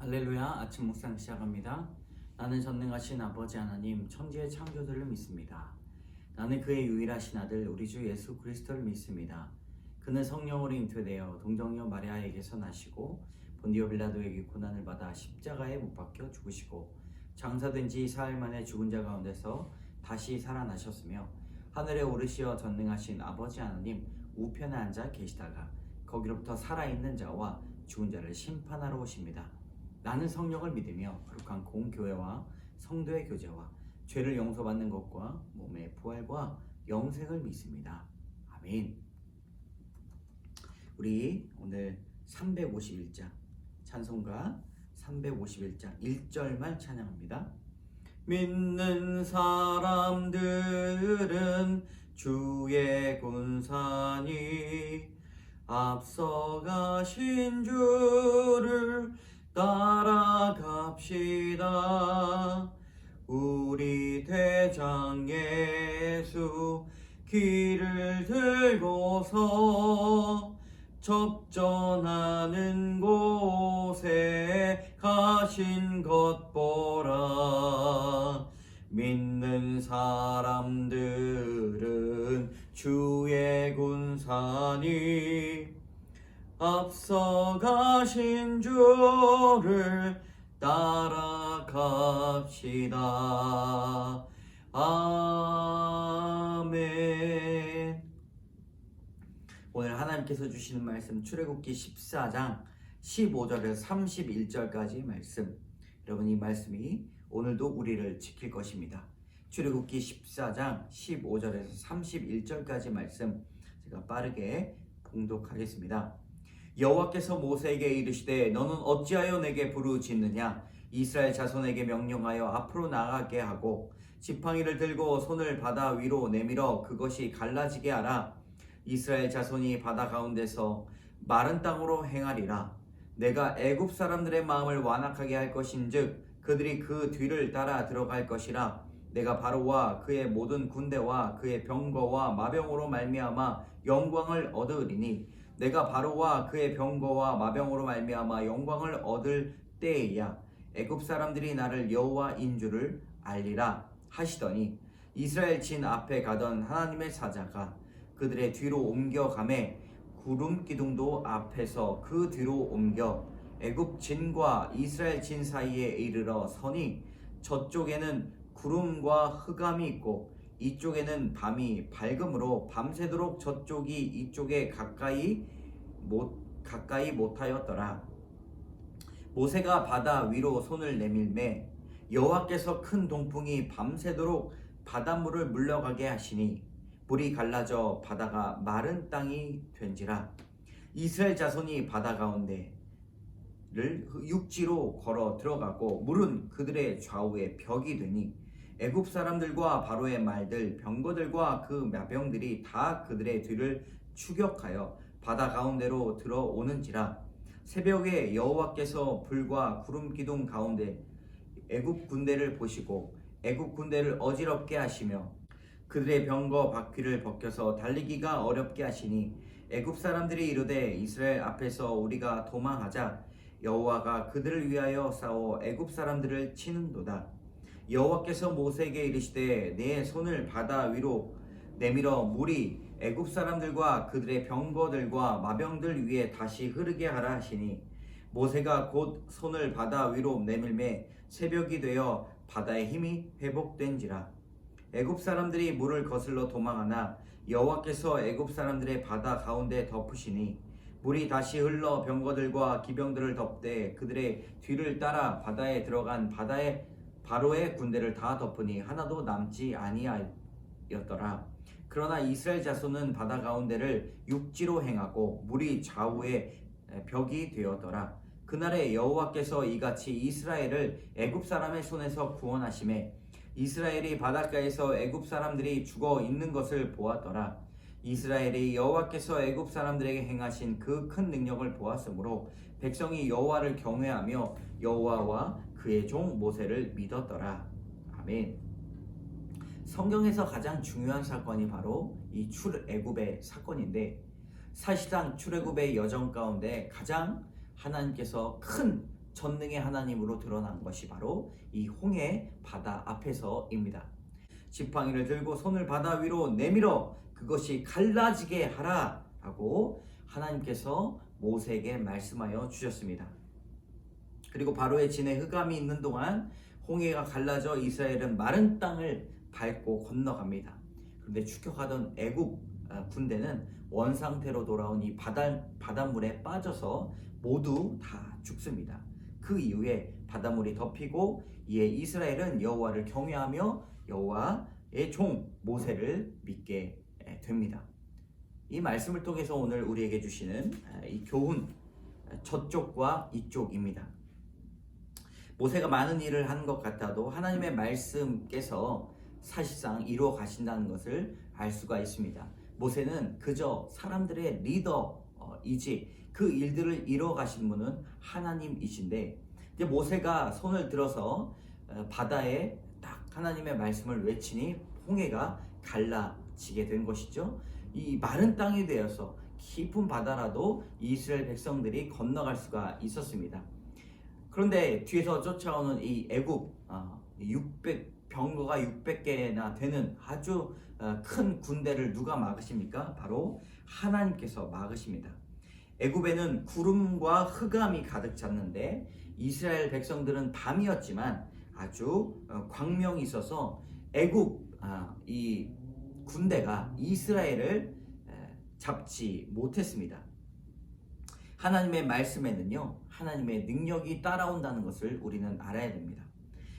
할렐루야. 아침 묵상 시작합니다. 나는 전능하신 아버지 하나님 천지의 창조주를 믿습니다. 나는 그의 유일하신 아들 우리 주 예수 그리스도를 믿습니다. 그는 성령으로 잉태되어 동정녀 마리아에게서 나시고 본디오 빌라도에게 고난을 받아 십자가에 못 박혀 죽으시고 장사된 지 사흘 만에 죽은 자 가운데서 다시 살아나셨으며 하늘에 오르시어 전능하신 아버지 하나님 우편에 앉아 계시다가 거기로부터 살아있는 자와 죽은 자를 심판하러 오십니다. 나는 성령을 믿으며 거룩한 공교회와 성도의 교제와 죄를 용서받는 것과 몸의 부활과 영생을 믿습니다. 아멘. 우리 오늘 351장 찬송가 351장 1절만 찬양합니다. 믿는 사람들은 주의 군사니 앞서가신 주를 따라갑시다. 우리 대장 예수 길을 들고서 접전하는 곳에 가신 것 보라. 믿는 사람들은 주의 군사니 앞서가신 주를 따라갑시다. 아멘. 오늘 하나님께서 주시는 말씀 출애굽기 14장 15절에서 31절까지 말씀. 여러분, 이 말씀이 오늘도 우리를 지킬 것입니다. 출애굽기 14장 15절에서 31절까지 말씀 제가 빠르게 봉독하겠습니다. 여호와께서 모세에게 이르시되 너는 어찌하여 내게 부르짖느냐. 이스라엘 자손에게 명령하여 앞으로 나가게 하고 지팡이를 들고 손을 바다 위로 내밀어 그것이 갈라지게 하라. 이스라엘 자손이 바다 가운데서 마른 땅으로 행하리라. 내가 애굽 사람들의 마음을 완악하게 할 것인즉 그들이 그 뒤를 따라 들어갈 것이라. 내가 바로와 그의 모든 군대와 그의 병거와 마병으로 말미암아 영광을 얻으리니 내가 바로와 그의 병거와 마병으로 말미암아 영광을 얻을 때에야 애굽 사람들이 나를 여호와인 줄을 알리라 하시더니 이스라엘 진 앞에 가던 하나님의 사자가 그들의 뒤로 옮겨가매 구름 기둥도 앞에서 그 뒤로 옮겨 애굽 진과 이스라엘 진 사이에 이르러 서니 저쪽에는 구름과 흑암이 있고 이쪽에는 밤이 밝음으로 밤새도록 저쪽이 이쪽에 가까이 못하였더라. 모세가 바다 위로 손을 내밀매 여호와께서 큰 동풍이 밤새도록 바닷물을 물러가게 하시니 물이 갈라져 바다가 마른 땅이 된지라. 이스라엘 자손이 바다 가운데를 육지로 걸어 들어가고 물은 그들의 좌우에 벽이 되니 애굽 사람들과 바로의 말들 병거들과 그 마병들이 다 그들의 뒤를 추격하여 바다 가운데로 들어오는지라. 새벽에 여호와께서 불과 구름 기둥 가운데 애굽 군대를 보시고 애굽 군대를 어지럽게 하시며 그들의 병거 바퀴를 벗겨서 달리기가 어렵게 하시니 애굽 사람들이 이르되 이스라엘 앞에서 우리가 도망하자. 여호와가 그들을 위하여 싸워 애굽 사람들을 치는도다. 여호와께서 모세에게 이르시되 내 손을 바다 위로 내밀어 물이 애굽 사람들과 그들의 병거들과 마병들 위에 다시 흐르게 하라 하시니 모세가 곧 손을 바다 위로 내밀매 새벽이 되어 바다의 힘이 회복된지라. 애굽 사람들이 물을 거슬러 도망하나 여호와께서 애굽 사람들의 바다 가운데 덮으시니 물이 다시 흘러 병거들과 기병들을 덮되 그들의 뒤를 따라 바다에 들어간 바로의 군대를 다 덮으니 하나도 남지 아니하였더라. 그러나 이스라엘 자손은 바다 가운데를 육지로 행하고 물이 좌우에 벽이 되었더라. 그날에 여호와께서 이같이 이스라엘을 애굽 사람의 손에서 구원하시매 이스라엘이 바닷가에서 애굽 사람들이 죽어 있는 것을 보았더라. 이스라엘이 여호와께서 애굽 사람들에게 행하신 그 큰 능력을 보았으므로 백성이 여호와를 경외하며 여호와와 그의 종 모세를 믿었더라. 아멘. 성경에서 가장 중요한 사건이 바로 이 출애굽의 사건인데 사실상 출애굽의 여정 가운데 가장 하나님께서 큰 전능의 하나님으로 드러난 것이 바로 이 홍해 바다 앞에서입니다. 지팡이를 들고 손을 바다 위로 내밀어 그것이 갈라지게 하라 라고 하나님께서 모세에게 말씀하여 주셨습니다. 그리고 바로의 진에 흑암이 있는 동안 홍해가 갈라져 이스라엘은 마른 땅을 밟고 건너갑니다. 그런데 추격하던 애굽 군대는 원상태로 돌아온 이 바닷물에 빠져서 모두 다 죽습니다. 그 이후에 바닷물이 덮이고 이에 이스라엘은 여호와를 경외하며 여호와의 종 모세를 믿게 됩니다. 이 말씀을 통해서 오늘 우리에게 주시는 이 교훈, 저쪽과 이쪽입니다. 모세가 많은 일을 한 것 같아도 하나님의 말씀께서 사실상 이루어 가신다는 것을 알 수가 있습니다. 모세는 그저 사람들의 리더이지 그 일들을 이루어 가신 분은 하나님이신데, 이제 모세가 손을 들어서 바다에 딱 하나님의 말씀을 외치니 홍해가 갈라지게 된 것이죠. 이 마른 땅이 되어서 깊은 바다라도 이스라엘 백성들이 건너갈 수가 있었습니다. 그런데 뒤에서 쫓아오는 이 애굽 병거가 600개나 되는 아주 큰 군대를 누가 막으십니까? 바로 하나님께서 막으십니다. 애굽에는 구름과 흑암이 가득 찼는데 이스라엘 백성들은 밤이었지만 아주 광명이 있어서 애굽 이 군대가 이스라엘을 잡지 못했습니다. 하나님의 말씀에는요, 하나님의 능력이 따라온다는 것을 우리는 알아야 됩니다.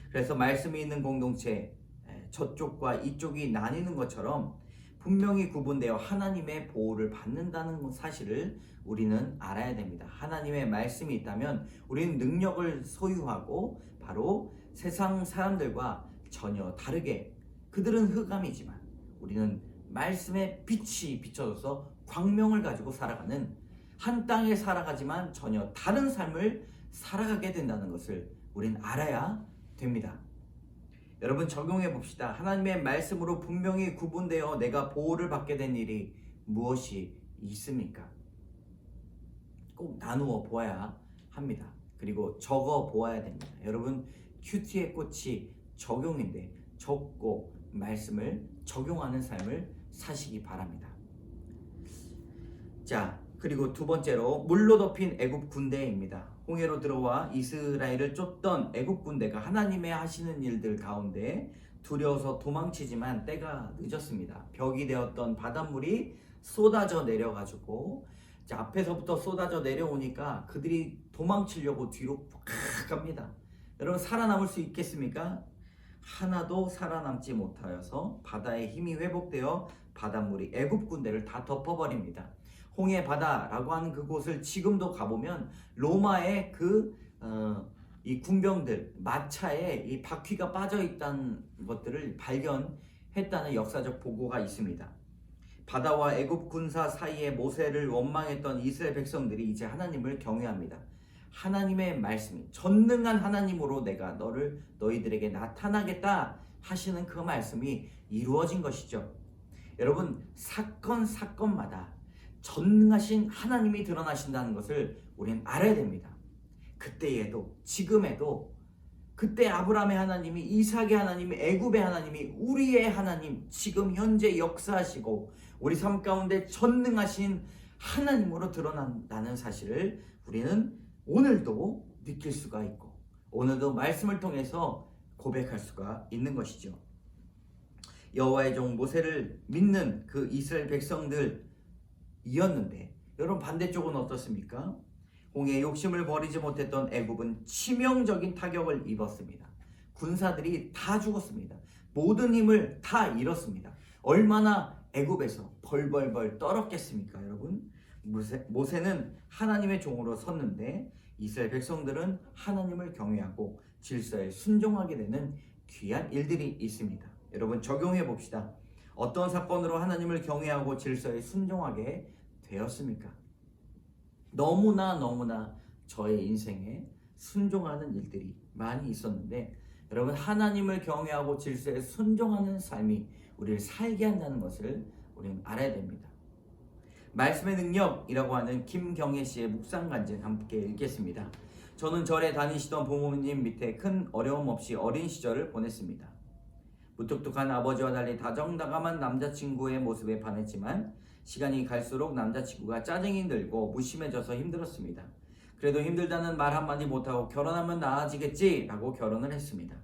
그래서 말씀이 있는 공동체, 저쪽과 이쪽이 나뉘는 것처럼 분명히 구분되어 하나님의 보호를 받는다는 사실을 우리는 알아야 됩니다. 하나님의 말씀이 있다면 우리는 능력을 소유하고 바로 세상 사람들과 전혀 다르게, 그들은 흑암이지만 우리는 말씀의 빛이 비춰져서 광명을 가지고 살아가는, 한 땅에 살아가지만 전혀 다른 삶을 살아가게 된다는 것을 우리는 알아야 됩니다. 여러분, 적용해 봅시다. 하나님의 말씀으로 분명히 구분되어 내가 보호를 받게 된 일이 무엇이 있습니까? 꼭 나누어 보아야 합니다. 그리고 적어 보아야 됩니다. 여러분, 큐티의 꽃이 적용인데 적고 말씀을 적용하는 삶을 사시기 바랍니다. 자, 그리고 두 번째로 물로 덮인 애굽 군대입니다. 홍해로 들어와 이스라엘을 쫓던 애굽 군대가 하나님의 하시는 일들 가운데 두려워서 도망치지만 때가 늦었습니다. 벽이 되었던 바닷물이 쏟아져 내려가지고 앞에서부터 쏟아져 내려오니까 그들이 도망치려고 뒤로 팍 갑니다. 여러분, 살아남을 수 있겠습니까? 하나도 살아남지 못하여서 바다의 힘이 회복되어 바닷물이 애굽 군대를 다 덮어버립니다. 홍해 바다라고 하는 그곳을 지금도 가보면 로마의 이 군병들 마차에 이 바퀴가 빠져 있다는 것들을 발견했다는 역사적 보고가 있습니다. 바다와 애굽 군사 사이에 모세를 원망했던 이스라엘 백성들이 이제 하나님을 경외합니다. 하나님의 말씀이 전능한 하나님으로 내가 너희들에게 나타나겠다 하시는 그 말씀이 이루어진 것이죠. 여러분, 사건마다 전능하신 하나님이 드러나신다는 것을 우리는 알아야 됩니다. 그때에도 지금에도 그때 아브라함의 하나님이, 이삭의 하나님이, 애굽의 하나님이 우리의 하나님, 지금 현재 역사하시고 우리 삶 가운데 전능하신 하나님으로 드러난다는 사실을 우리는 오늘도 느낄 수가 있고 오늘도 말씀을 통해서 고백할 수가 있는 것이죠. 여호와의 종 모세를 믿는 그 이스라엘 백성들이었는데, 여러분 반대쪽은 어떻습니까? 홍해의 욕심을 버리지 못했던 애굽은 치명적인 타격을 입었습니다. 군사들이 다 죽었습니다. 모든 힘을 다 잃었습니다. 얼마나 애굽에서 벌벌벌 떨었겠습니까, 여러분? 모세는 하나님의 종으로 섰는데 이스라엘 백성들은 하나님을 경외하고 질서에 순종하게 되는 귀한 일들이 있습니다. 여러분, 적용해 봅시다. 어떤 사건으로 하나님을 경외하고 질서에 순종하게 되었습니까? 너무나 저의 인생에 순종하는 일들이 많이 있었는데, 여러분, 하나님을 경외하고 질서에 순종하는 삶이 우리를 살게 한다는 것을 우리는 알아야 됩니다. 말씀의 능력이라고 하는 김경애 씨의 묵상 간증 함께 읽겠습니다. 저는 절에 다니시던 부모님 밑에 큰 어려움 없이 어린 시절을 보냈습니다. 무뚝뚝한 아버지와 달리 다정다감한 남자친구의 모습에 반했지만 시간이 갈수록 남자친구가 짜증이 들고 무심해져서 힘들었습니다. 그래도 힘들다는 말 한마디 못하고 결혼하면 나아지겠지 라고 결혼을 했습니다.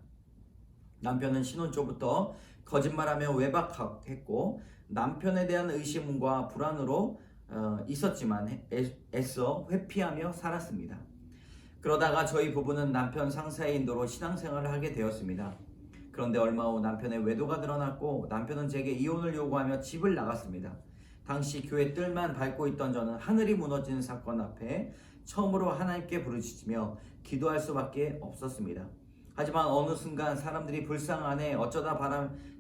남편은 신혼 초부터 거짓말하며 외박했고 남편에 대한 의심과 불안으로 있었지만 애써 회피하며 살았습니다. 그러다가 저희 부부는 남편 상사의 인도로 신앙생활을 하게 되었습니다. 그런데 얼마 후 남편의 외도가 드러났고 남편은 제게 이혼을 요구하며 집을 나갔습니다. 당시 교회 뜰만 밟고 있던 저는 하늘이 무너지는 사건 앞에 처음으로 하나님께 부르짖으며 기도할 수밖에 없었습니다. 하지만 어느 순간 사람들이 불쌍하네, 어쩌다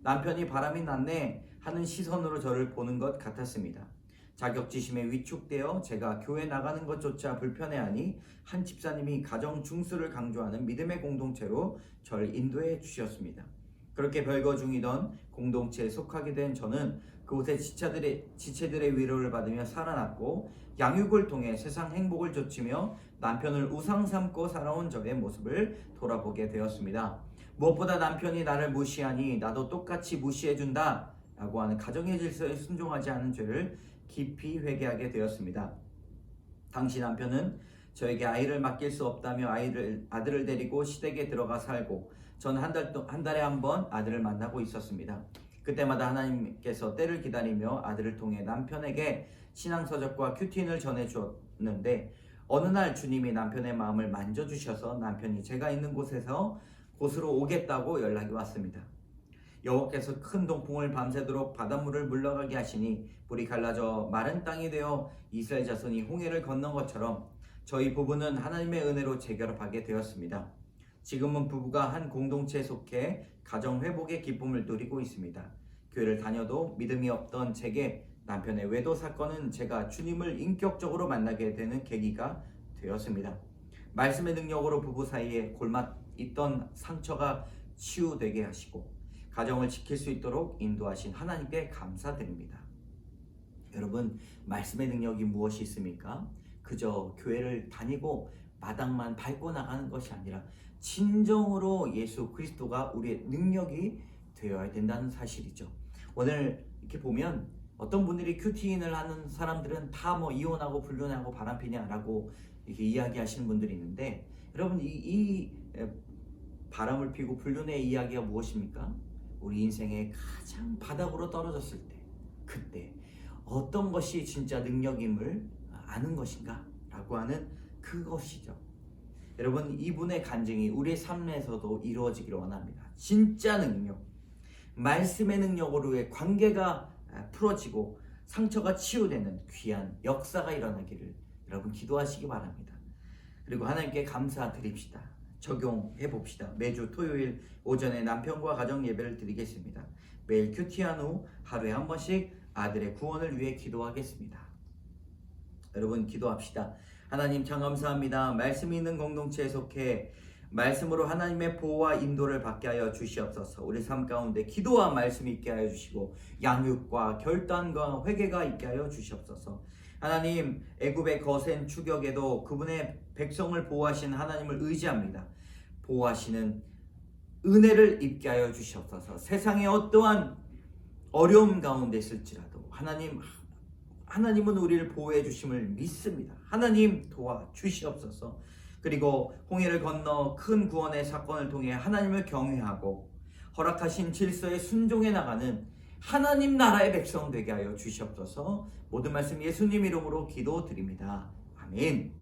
남편이 바람이 났네 하는 시선으로 저를 보는 것 같았습니다. 자격지심에 위축되어 제가 교회 나가는 것조차 불편해하니 한 집사님이 가정 중수를 강조하는 믿음의 공동체로 저를 인도해 주셨습니다. 그렇게 별거 중이던 공동체에 속하게 된 저는 그곳에 지체들의 위로를 받으며 살아났고 양육을 통해 세상 행복을 좇으며 남편을 우상 삼고 살아온 저의 모습을 돌아보게 되었습니다. 무엇보다 남편이 나를 무시하니 나도 똑같이 무시해준다 라고 하는 가정의 질서에 순종하지 않은 죄를 깊이 회개하게 되었습니다. 당시 남편은 저에게 아이를 맡길 수 없다며 아들을 데리고 시댁에 들어가 살고 저는 한 달에 한 번 아들을 만나고 있었습니다. 그때마다 하나님께서 때를 기다리며 아들을 통해 남편에게 신앙서적과 큐티인을 전해주었는데 어느 날 주님이 남편의 마음을 만져주셔서 남편이 제가 있는 곳으로 오겠다고 연락이 왔습니다. 여호와께서 큰 동풍을 밤새도록 바닷물을 물러가게 하시니 물이 갈라져 마른 땅이 되어 이스라엘 자손이 홍해를 건넌 것처럼 저희 부부는 하나님의 은혜로 재결합하게 되었습니다. 지금은 부부가 한 공동체에 속해 가정 회복의 기쁨을 누리고 있습니다. 교회를 다녀도 믿음이 없던 제게 남편의 외도 사건은 제가 주님을 인격적으로 만나게 되는 계기가 되었습니다. 말씀의 능력으로 부부 사이에 골마 있던 상처가 치유되게 하시고 가정을 지킬 수 있도록 인도하신 하나님께 감사드립니다. 여러분, 말씀의 능력이 무엇이 있습니까? 그저 교회를 다니고 마당만 밟고 나가는 것이 아니라 진정으로 예수 그리스도가 우리의 능력이 되어야 된다는 사실이죠. 오늘 이렇게 보면 어떤 분들이 큐티인을 하는 사람들은 다 이혼하고 불륜하고 바람피냐라고 이렇게 이야기하시는 분들이 있는데, 여러분 이 바람을 피고 불륜의 이야기가 무엇입니까? 우리 인생의 가장 바닥으로 떨어졌을 때, 그때 어떤 것이 진짜 능력임을 아는 것인가? 라고 하는 그것이죠. 여러분, 이분의 간증이 우리의 삶에서도 이루어지기를 원합니다. 진짜 능력, 말씀의 능력으로의 관계가 풀어지고 상처가 치유되는 귀한 역사가 일어나기를 여러분 기도하시기 바랍니다. 그리고 하나님께 감사드립시다. 적용해 봅시다. 매주 토요일 오전에 남편과 가정 예배를 드리겠습니다. 매일 큐티한 후 하루에 한 번씩 아들의 구원을 위해 기도하겠습니다. 여러분, 기도합시다. 하나님 참 감사합니다. 말씀이 있는 공동체에 속해 말씀으로 하나님의 보호와 인도를 받게 하여 주시옵소서. 우리 삶 가운데 기도와 말씀이 있게 하여 주시고 양육과 결단과 회개가 있게 하여 주시옵소서. 하나님, 애굽의 거센 추격에도 그분의 백성을 보호하신 하나님을 의지합니다. 보호하시는 은혜를 입게 하여 주시옵소서. 세상의 어떠한 어려움 가운데 있을지라도 하나님은 우리를 보호해 주심을 믿습니다. 하나님 도와주시옵소서. 그리고 홍해를 건너 큰 구원의 사건을 통해 하나님을 경외하고 허락하신 질서에 순종해 나가는 하나님 나라의 백성 되게 하여 주시옵소서. 모든 말씀 예수님 이름으로 기도드립니다. 아멘.